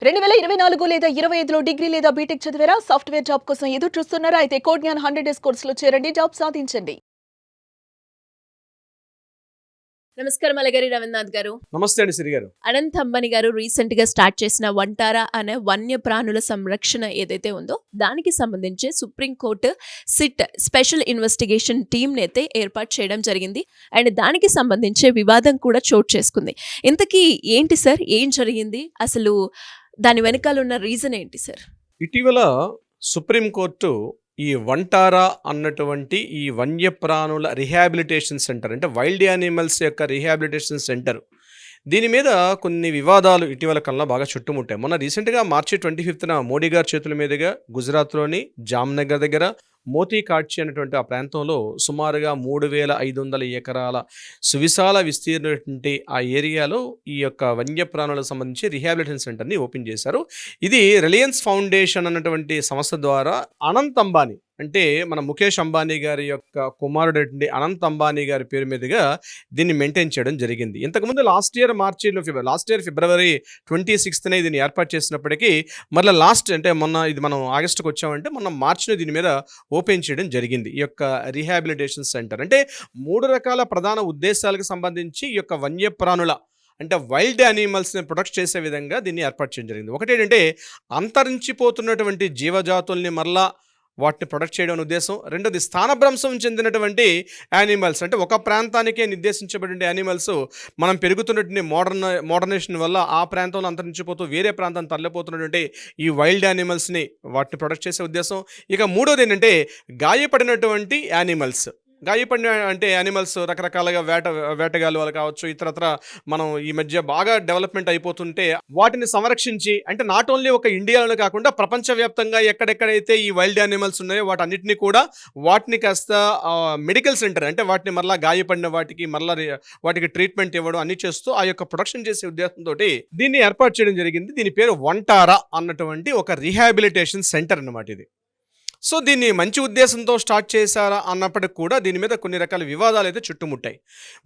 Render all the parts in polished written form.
2024 లేదా 25లో డిగ్రీ లేదా బీటెక్ చదివారా? సాఫ్ట్‌వేర్ జాబ్ కోసం ఎదురు చూస్తున్నారా? అయితే కోడ్ జ్ఞాన్ 100 డేస్ కోర్సులో చేరండి. జాబ్ సాధించండి. నమస్కారం అలగారి రవీంద్రనాథ్ గారు. నమస్తే అండి సిరి గారు. అనంత్ అంబానీ గారు రీసెంట్ గా స్టార్ట్ చేసిన వంటారా అనే వన్యప్రాణుల సంరక్షణ ఏదైతే ఉందో దానికి సంబంధించి supreme court SIT special investigation team అయితే ఏర్పాటు చేయడం జరిగింది. అండ్ దానికి సంబంధించి వివాదం కూడా చోటు చేసుకుంది. ఇంతకీ ఏంటి సార్, ఏం జరిగింది? అసలు దాని వెనకాల ఉన్న రీజన్ ఏంటి సార్? ఇటీవల సుప్రీంకోర్టు ఈ వంటారా అన్నటువంటి ఈ వన్యప్రాణుల రిహాబిలిటేషన్ సెంటర్, అంటే వైల్డ్ యానిమల్స్ యొక్క రిహాబిలిటేషన్ సెంటర్, దీని మీద కొన్ని వివాదాలు ఇటీవల కాలంలో బాగా చుట్టుముట్టాయి. మొన్న రీసెంట్గా మార్చి 25న మోడీ గారి చేతుల మీదుగా గుజరాత్లోని జామ్నగర్ దగ్గర మోతీకాడ్చి అనేటువంటి ఆ ప్రాంతంలో సుమారుగా 3500 ఎకరాల సువిశాల విస్తీర్ణటువంటి ఆ ఏరియాలో ఈ యొక్క వన్యప్రాణులకు సంబంధించి రిహాబిలిటేషన్ సెంటర్ని ఓపెన్ చేశారు. ఇది రిలయన్స్ ఫౌండేషన్ అన్నటువంటి సంస్థ ద్వారా అనంత్ అంబానీ, అంటే మన ముఖేష్ అంబానీ గారి యొక్క కుమారుడు అనంత్ అంబానీ గారి పేరు మీదుగా దీన్ని మెయింటైన్ చేయడం జరిగింది. ఇంతకుముందు లాస్ట్ ఇయర్ ఫిబ్రవరి 26న దీన్ని ఏర్పాటు చేసినప్పటికీ మళ్ళీ అంటే మొన్న ఇది మనం ఆగస్టుకు వచ్చామంటే మొన్న మార్చిలో దీని మీద ఓపెన్ చేయడం జరిగింది. ఈ యొక్క రీహాబిలిటేషన్ సెంటర్ అంటే 3 రకాల ప్రధాన ఉద్దేశాలకు సంబంధించి ఈ యొక్క వన్యప్రాణుల, అంటే వైల్డ్ యానిమల్స్ని ప్రొటెక్ట్ చేసే విధంగా దీన్ని ఏర్పాటు చేయడం జరిగింది. ఒకటి ఏంటంటే అంతరించిపోతున్నటువంటి జీవజాతుల్ని మరలా వాటిని ప్రొటెక్ట్ చేయడం అనే ఉద్దేశం. రెండోది స్థానభ్రంశం చెందినటువంటి యానిమల్స్, అంటే ఒక ప్రాంతానికే నిర్దేశించబడిన యానిమల్స్ మనం పెరుగుతున్నటువంటి మోడర్నేషన్ వల్ల ఆ ప్రాంతంలో అంతరించిపోతూ వేరే ప్రాంతాన్ని తరలిపోతున్నటువంటి ఈ వైల్డ్ యానిమల్స్ని వాటిని ప్రొటెక్ట్ చేసే ఉద్దేశం. ఇక మూడోది ఏంటంటే గాయపడినటువంటి యానిమల్స్, గాయపడిన అంటే యానిమల్స్ రకరకాలుగా వేటగాళ్ళు వాళ్ళు కావచ్చు, ఇతరత్ర మనం ఈ మధ్య బాగా డెవలప్మెంట్ అయిపోతుంటే వాటిని సంరక్షించి, అంటే నాట్ ఓన్లీ ఒక ఇండియాలో కాకుండా ప్రపంచవ్యాప్తంగా ఎక్కడెక్కడైతే ఈ వైల్డ్ యానిమల్స్ ఉన్నాయో వాటన్నిటిని కూడా వాటిని కాస్త మెడికల్ సెంటర్, అంటే వాటిని మరలా గాయపడిన వాటికి ట్రీట్మెంట్ ఇవ్వడం అన్ని చేస్తూ ఆ యొక్క ప్రొడక్షన్ చేసే ఉద్దేశంతో దీన్ని ఏర్పాటు చేయడం జరిగింది. దీని పేరు వంటారా అన్నటువంటి ఒక రీహాబిలిటేషన్ సెంటర్ అన్నమాట ఇది. సో దీన్ని మంచి ఉద్దేశంతో స్టార్ట్ చేశారా అన్నప్పటికి కూడా దీని మీద కొన్ని రకాల వివాదాలు అయితే చుట్టుముట్టాయి.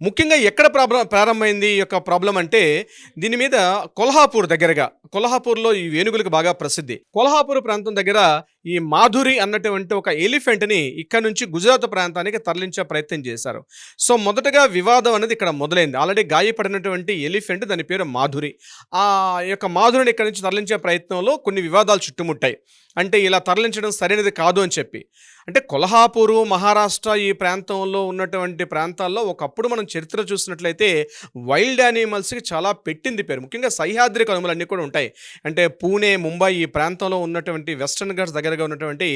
ముఖ్యంగా ఎక్కడ ప్రారంభమైంది ఈ యొక్క ప్రాబ్లం అంటే దీని మీద కొల్హాపూర్లో ఈ ఏనుగులకు బాగా ప్రసిద్ధి. కొల్హాపూర్ ప్రాంతం దగ్గర ఈ మాధురి అన్నటువంటి ఒక ఎలిఫెంట్ని ఇక్కడ నుంచి గుజరాత్ ప్రాంతానికి తరలించే ప్రయత్నం చేశారు. సో మొదటగా వివాదం అనేది ఇక్కడ మొదలైంది. ఆల్రెడీ గాయపడినటువంటి ఎలిఫెంట్, దాని పేరు మాధురి. ఆ యొక్క మాధురిని ఇక్కడ నుంచి తరలించే ప్రయత్నంలో కొన్ని వివాదాలు చుట్టుముట్టాయి. అంటే ఇలా తరలించడం సరైనది కాదు అని చెప్పి, అంటే కొల్హాపూరు, మహారాష్ట్ర ఈ ప్రాంతంలో ఉన్నటువంటి ప్రాంతాల్లో ఒకప్పుడు మనం చరిత్ర చూసినట్లయితే వైల్డ్ యానిమల్స్కి చాలా పెట్టింది పేరు. ముఖ్యంగా సహ్యాద్రి కనుమలు అన్నీ కూడా ఉంటాయి. అంటే పూణే, ముంబై ఈ ప్రాంతంలో ఉన్నటువంటి వెస్టర్న్ ఘాట్స్ దగ్గరగా ఉన్నటువంటి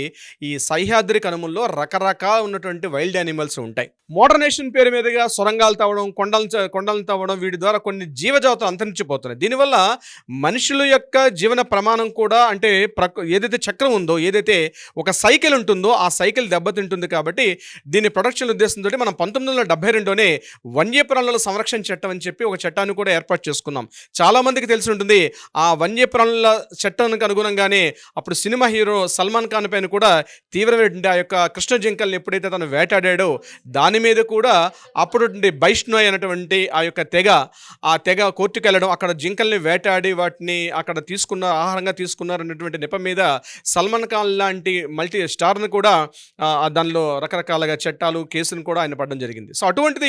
ఈ సహ్యాద్రి కనుమల్లో రకరకాల ఉన్నటువంటి వైల్డ్ యానిమల్స్ ఉంటాయి. మోడర్నేషన్ పేరు మీదుగా సొరంగాలు తవ్వడం, కొండలను తవ్వడం, వీటి ద్వారా కొన్ని జీవజాతులు అంతరించిపోతున్నాయి. దీనివల్ల మనుషుల యొక్క జీవన ప్రమాణం కూడా, అంటే ఏదైతే చక్రం ఉందో, ఏదైతే ఒక సైకిల్ ఉంటుందో ఆ సైకిల్ దెబ్బతింటుంది. కాబట్టి దీన్ని ప్రొటెక్షన్ ఉద్దేశంతో మనం 1972లోనే వన్యప్రాణుల సంరక్షణ చట్టం అని చెప్పి ఒక చట్టాన్ని కూడా ఏర్పాటు చేసుకున్నాం. చాలామందికి తెలిసి ఉంటుంది. ఆ వన్యప్రాణుల చట్టానికి అనుగుణంగానే అప్పుడు సినిమా హీరో సల్మాన్ ఖాన్ పైన కూడా తీవ్రమైనటువంటి ఆ యొక్క కృష్ణ జింకల్ని ఎప్పుడైతే తను వేటాడాడో దాని మీద కూడా అప్పుడు వైష్ణోయ్ అనేటువంటి ఆ యొక్క తెగ కోర్టుకు వెళ్ళడం, అక్కడ జింకల్ని వేటాడి వాటిని అక్కడ ఆహారంగా తీసుకున్నారు అన్నటువంటి నెపం మీద సల్మాన్ ఖాన్ లాంటి మల్టీ స్టార్ను కూడా దానిలో రకరకాలుగా చట్టాలు, కేసులను కూడా ఆయన పడడం జరిగింది. సో అటువంటిది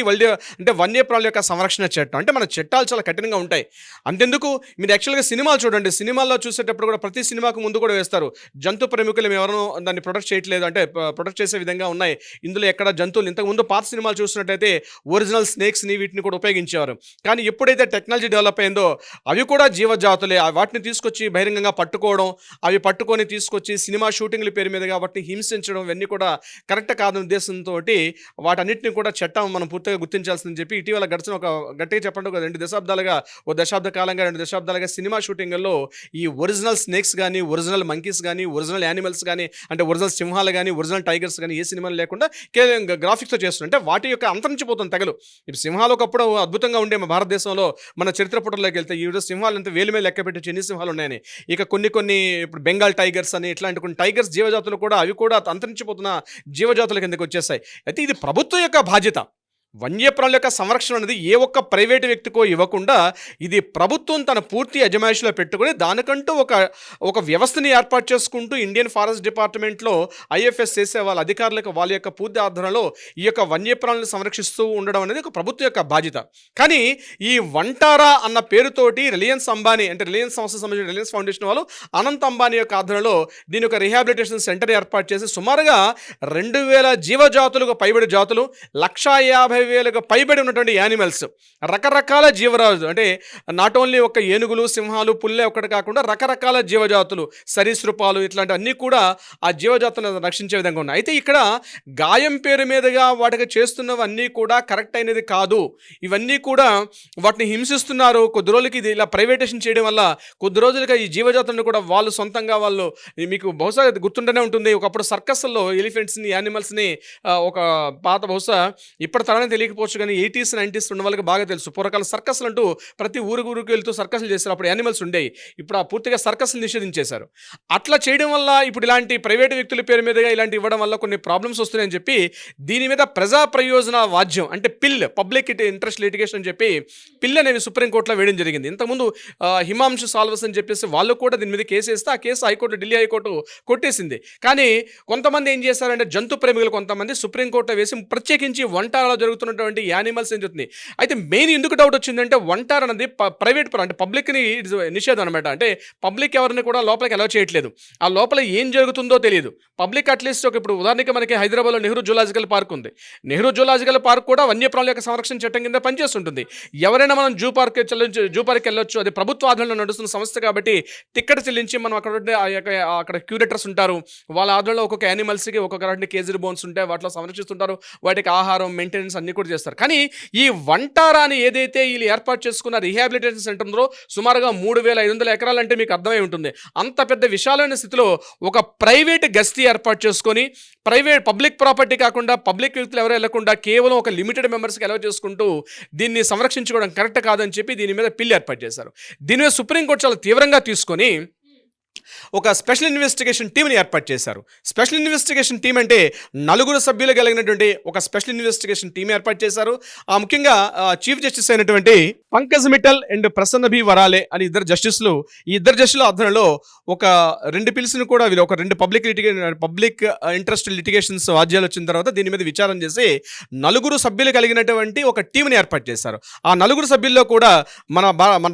అంటే వన్యప్రాణుల యొక్క సంరక్షణ చట్టం. అంటే మన చట్టాలు చాలా కఠినంగా ఉంటాయి. అంతెందుకు, మీరు యాక్చువల్గా సినిమాలు చూడండి, సినిమాల్లో చూసేటప్పుడు కూడా ప్రతి సినిమాకు ముందు కూడా వేస్తారు, జంతు ప్రేమికులు ఎవరో దాన్ని ప్రొటెక్ట్ చేయట్లేదు, అంటే ప్రొటెక్ట్ చేసే విధంగా ఉన్నాయి ఇందులో ఎక్కడ జంతువులు. ఇంతకుముందు పాత సినిమాలు చూసినట్టయితే ఒరిజినల్ స్నేక్స్ని వీటిని కూడా ఉపయోగించేవారు. కానీ ఎప్పుడైతే టెక్నాలజీ డెవలప్ అయిందో అవి కూడా జీవజాతులే. వాటిని తీసుకొచ్చి బహిరంగంగా పట్టుకోవడం, అవి పట్టుకొని తీసుకొచ్చి సినిమా షూటింగ్ల పేరు మీద కాబట్టి హింసించడం, ఇవన్నీ కూడా కరెక్ట్ కాదని ఉద్దేశంతో వాటన్నిటిని కూడా చట్టం మనం పూర్తిగా గుర్తించాల్సిందని చెప్పి ఇటీవల గట్టిగా చెప్పండి, ఒక 2 దశాబ్దాలుగా సినిమా షూటింగ్ల్లో ఈ ఒరిజినల్ స్నేక్స్ కానీ, ఒరిజినల్ మంకీస్ కానీ, ఒరిజినల్ యానిమల్స్ కానీ, అంటే ఒరిజినల్ సింహాలు కానీ, ఒరిజినల్ టైగర్స్ కానీ ఏ సినిమాలు లేకుండా కేవలం గ్రాఫిక్స్తో చేస్తున్నారు. అంటే వాటి యొక్క అంతరించిపోతున్న తెగలు. ఇప్పుడు సింహాలు ఒకప్పుడు అద్భుతంగా ఉండే మన భారతదేశంలో, మన చరిత్ర పుటల్లోకి వెళ్తే ఈ సింహాలు అంతా వేలు మీద లెక్క పెట్టి ఎన్ని సింహాలు ఉన్నాయని. ఇక కొన్ని ఇప్పుడు బెంగాల్ టైగర్స్ అని ఇట్లాంటి కొన్ని టైగర్స్ జీవజాతులు కూడా, అవి కూడా అంతరించిపోతున్న జీవజాతుల కిందకి వచ్చేసాయి. అయితే ఇది ప్రభుత్వం యొక్క బాధ్యత. వన్యప్రాణుల యొక్క సంరక్షణ అనేది ఏ ఒక్క ప్రైవేటు వ్యక్తికో ఇవ్వకుండా ఇది ప్రభుత్వం తన పూర్తి అజమాయిషిలో పెట్టుకుని దానికంటూ ఒక వ్యవస్థని ఏర్పాటు చేసుకుంటూ ఇండియన్ ఫారెస్ట్ డిపార్ట్మెంట్లో ఐఎఫ్ఎస్ చేసే వాళ్ళ అధికారులకు వాళ్ళ యొక్క పూర్తి ఆధ్వర్యంలో ఈ యొక్క వన్యప్రాణులను సంరక్షిస్తూ ఉండడం అనేది ఒక ప్రభుత్వం యొక్క బాధ్యత. కానీ ఈ వంటారా అన్న పేరుతోటి రిలయన్స్ అంబానీ అంటే రిలయన్స్ సంస్థ సంబంధించిన రిలయన్స్ ఫౌండేషన్ వాళ్ళు అనంత్ అంబానీ యొక్క ఆధ్వర్యంలో దీని యొక్క రిహాబిలిటేషన్ సెంటర్ ఏర్పాటు చేసి సుమారుగా 2000 జీవజాతులకు పైబడి జాతులు 150,000కు పైబడి ఉన్నటువంటి యానిమల్స్ రకరకాల జీవరాజు అంటే నాట్ ఓన్లీ ఒక ఏనుగులు సింహాలు పుల్లే ఒక్కటి కాకుండా రకరకాల జీవజాతులు సరీసృపాలు ఇట్లాంటివన్నీ కూడా ఆ జీవజాతులను రక్షించే విధంగా ఉన్నాయి. అయితే ఇక్కడ గాయం పేరు మీదుగా వాటికి చేస్తున్నవన్నీ కూడా కరెక్ట్ అయినది కాదు. ఇవన్నీ కూడా వాటిని హింసిస్తున్నారు. కొద్ది రోజులకి ఇది ఇలా ప్రైవేటేషన్ చేయడం వల్ల కొద్ది రోజులుగా ఈ జీవజాతులను కూడా వాళ్ళు సొంతంగా వాళ్ళు మీకు బహుశా గుర్తుంటూనే ఉంటుంది. ఒకప్పుడు సర్కస్ల్లో ఎలిఫెంట్స్ని యానిమల్స్ని ఒక పాత బహుశా ఇప్పటి తరానికి తెలియకపోవచ్చు కానీ 80s 90s ఉన్న వాళ్ళకి బాగా తెలుసు. పూర్వకాలం సర్కస్లు అంటూ ప్రతి ఊరికి వెళ్తూ సర్కస్లు చేస్తారు. అప్పుడు యానిమల్స్ ఉండేవి. ఇప్పుడు ఆ పూర్తిగా సర్కస్లు నిషేధించేశారు. అట్లా చేయడం వల్ల ఇప్పుడు ఇలాంటి ప్రైవేటు వ్యక్తుల పేరు మీదుగా ఇలాంటి ఇవ్వడం వల్ల కొన్ని ప్రాబ్లమ్స్ వస్తున్నాయని చెప్పి దీని మీద ప్రజా ప్రయోజన వాద్యం అంటే పిల్ పబ్లిక్ ఇంట్రెస్ట్ లిటిగేషన్ అని చెప్పి పిల్ అనేవి సుప్రీంకోర్టులో వేయడం జరిగింది. ఇంతకుముందు హిమాంశు సాల్వస్ అని చెప్పేసి వాళ్ళు కూడా దీని మీద కేసు వేస్తే ఆ కేసు హైకోర్టు ఢిల్లీ హైకోర్టు కొట్టేసింది. కానీ కొంతమంది ఏం చేశారంటే జంతు ప్రేమికులు కొంతమంది సుప్రీంకోర్టులో వేసి ప్రత్యేకించి వంటారాలో జరుగుతున్నటువంటి యానిమల్స్ ఏం చెప్తుంది. అయితే మెయిన్ ఎందుకు డౌట్ వచ్చిందంటే వంటార అనేది ప్రైవేట్ అంటే పబ్లిక్ని నిషేధం అనమాట. అంటే పబ్లిక్ ఎవరిని కూడా లోపలికి అలౌ చేయట్లేదు. ఆ లోపల ఏం జరుగుతుందో తెలియదు. పబ్లిక్ అట్లీస్ట్ ఇప్పుడు ఉదాహరణకి మనకి హైదరాబాద్లో నెహ్రూ జూలాజికల్ పార్క్ ఉంది. నెహ్రూ జూలాజికల్ పార్క్ కూడా వన్యప్రాణుల యొక్క సంరక్షణ చట్టం కింద పనిచేస్తుంటుంది. ఎవరైనా మనం జూ పార్క్ వెళ్ళొచ్చు. అది ప్రభుత్వ ఆధ్వర్యంలో నడుస్తున్న సంస్థ కాబట్టి టికెట్ చెల్లించి మనం అక్కడ క్యూరేటర్స్ ఉంటారు. వాళ్ళ ఆధ్వర్యంలో ఒక్కొక్క యానిమల్స్కి ఒక్కొక్క కేజీ బోన్స్ ఉంటాయి. వాటిలో సంరక్షిస్తుంటారు. వాటికి ఆహారం మెయింటెనెన్స్ అన్ని కూడా చేస్తారు. కానీ ఈ వంటారాని ఏదైతే వీళ్ళు ఏర్పాటు చేసుకున్న రిహాబిలిటేషన్ సెంటర్ ఉందో సుమారుగా 3,500 ఎకరాలు అంటే మీకు అర్థమై ఉంటుంది. అంత పెద్ద విశాలమైన స్థితిలో ఒక ప్రైవేట్ గస్తీ ఏర్పాటు చేసుకొని పబ్లిక్ ప్రాపర్టీ కాకుండా పబ్లిక్ వ్యక్తులు ఎవరు వెళ్లకుండా కేవలం ఒక లిమిటెడ్ మెంబర్స్కి అలౌ చేసుకుంటూ దీన్ని సంరక్షించుకోవడం కరెక్ట్ కాదని చెప్పి దీని మీద పిల్ ఏర్పాటు చేశారు. దీని మీద సుప్రీంకోర్టు చాలా తీవ్రంగా తీసుకొని ఒక స్పెషల్ ఇన్వెస్టిగేషన్ టీంని ఏర్పాటు చేశారు. స్పెషల్ ఇన్వెస్టిగేషన్ టీం అంటే 4 సభ్యులు కలిగినటువంటి ఒక స్పెషల్ ఇన్వెస్టిగేషన్ టీం ఏర్పాటు చేశారు. ముఖ్యంగా చీఫ్ జస్టిస్ అయినటువంటి పంకజ్ మిట్టల్ అండ్ ప్రసన్న బి వరాలే అని ఇద్దరు జస్టిస్లు. ఈ ఇద్దరు జస్టిస్ల ఆధ్వర్యంలో ఒక 2 పిల్స్ని కూడా వీళ్ళు ఒక 2 పబ్లిక్ ఇంట్రెస్ట్ లిటిగేషన్స్ వాద్యాలు వచ్చిన తర్వాత దీని మీద విచారణ చేసి 4 సభ్యులు కలిగినటువంటి ఒక టీంని ఏర్పాటు చేశారు. ఆ 4 సభ్యుల్లో కూడా మన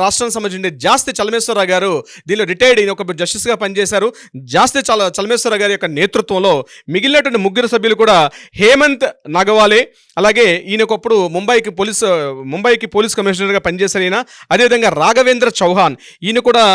రాష్ట్రానికి సంబంధించిన జాస్తి చలమేశ్వరరావు గారు దీనిలో రిటైర్డ్ అయిన ఒక జస్టిస్గా పనిచేశారు. జాస్తి చలమేశ్వరరావు గారి యొక్క నేతృత్వంలో మిగిలినటువంటి 3 సభ్యులు కూడా హేమంత్ నాగవాలే, అలాగే ఈయనకొప్పుడు ముంబైకి పోలీస్ కమిషనర్గా పనిచేశారు ఈయన. అదేవిధంగా రాఘవేంద్ర చౌహాన్ ఈయన కూడా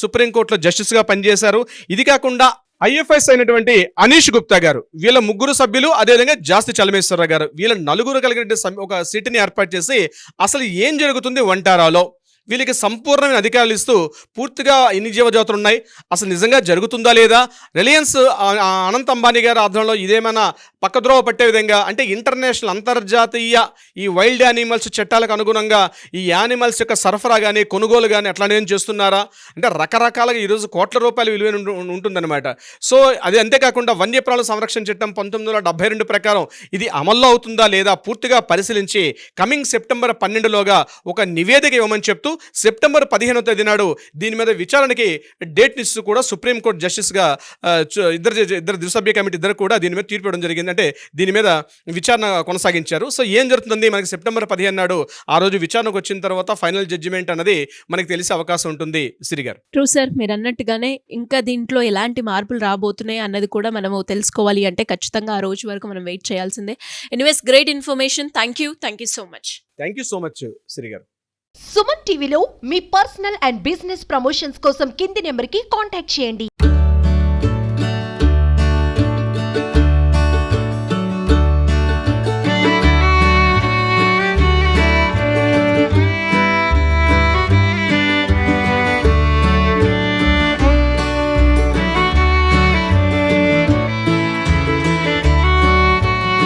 సుప్రీంకోర్టులో జస్టిస్గా పనిచేశారు. ఇది కాకుండా ఐఎఫ్ఎస్ అయినటువంటి అనీష్ గుప్తా గారు వీళ్ళ 3 సభ్యులు, అదేవిధంగా జాస్తి చలమేశ్వరరావు గారు వీళ్ళ 4 కలిగిన ఒక సీటుని ఏర్పాటు చేసి అసలు ఏం జరుగుతుంది వంటారాలో వీళ్ళకి సంపూర్ణమైన అధికారులు ఇస్తూ పూర్తిగా ఎన్ని జీవజాతులు ఉన్నాయి, అసలు నిజంగా జరుగుతుందా లేదా, రిలయన్స్ అనంత్ అంబానీ గారి ఆధ్వర్యంలో ఇదేమైనా పక్కద్రోవ పట్టే విధంగా అంటే ఇంటర్నేషనల్ అంతర్జాతీయ ఈ వైల్డ్ యానిమల్స్ చట్టాలకు అనుగుణంగా ఈ యానిమల్స్ యొక్క సరఫరా కానీ కొనుగోలు కానీ అట్లానే చేస్తున్నారా అంటే రకరకాలుగా ఈరోజు కోట్ల రూపాయల విలువ ఉంటుందన్నమాట. సో అది అంతేకాకుండా వన్యప్రాణుల సంరక్షణ చట్టం 1972 ప్రకారం ఇది అమల్లో అవుతుందా లేదా పూర్తిగా పరిశీలించి కమింగ్ సెప్టెంబర్ 12లోగా ఒక నివేదిక ఇవ్వమని చెప్తూ సెప్టెంబర్ 15వ తేదీ నాడు దీని మీద విచారణకి డేట్ ఇస్తూ కూడా సుప్రీంకోర్టు జస్టిస్గా ఇద్దరు ద్విసభ్య కమిటీ ఇద్దరు కూడా దీని మీద తీర్పు ఇవ్వడం జరిగింది. అంటే దీని మీద విచారణ కొనసాగించారు. సో ఏం జరుగుతుంది మనకి సెప్టెంబర్ 15 నాడు ఆ రోజు విచారణకు వచ్చిన తర్వాత ఫైనల్ జడ్జిమెంట్ అనేది మనకి తెలిసే అవకాశం ఉంటుంది. సిరి గారు ట్రూ సార్, మీరు అన్నట్టుగానే ఇంకా దీంట్లో ఎలాంటి మార్పులు రాబోతున్నాయి అన్నది కూడా మనము తెలుసుకోవాలి అంటే ఖచ్చితంగా ఆ రోజు వరకు మనం వెయిట్ చేయాల్సిందే. Anyways great information. Thank you so much. Thank you so much Siri garu. Suman టీవీలో మీ పర్సనల్ అండ్ బిజినెస్ ప్రమోషన్స్ కోసం కింది నెంబర్కి కాంటాక్ట్ చేయండి.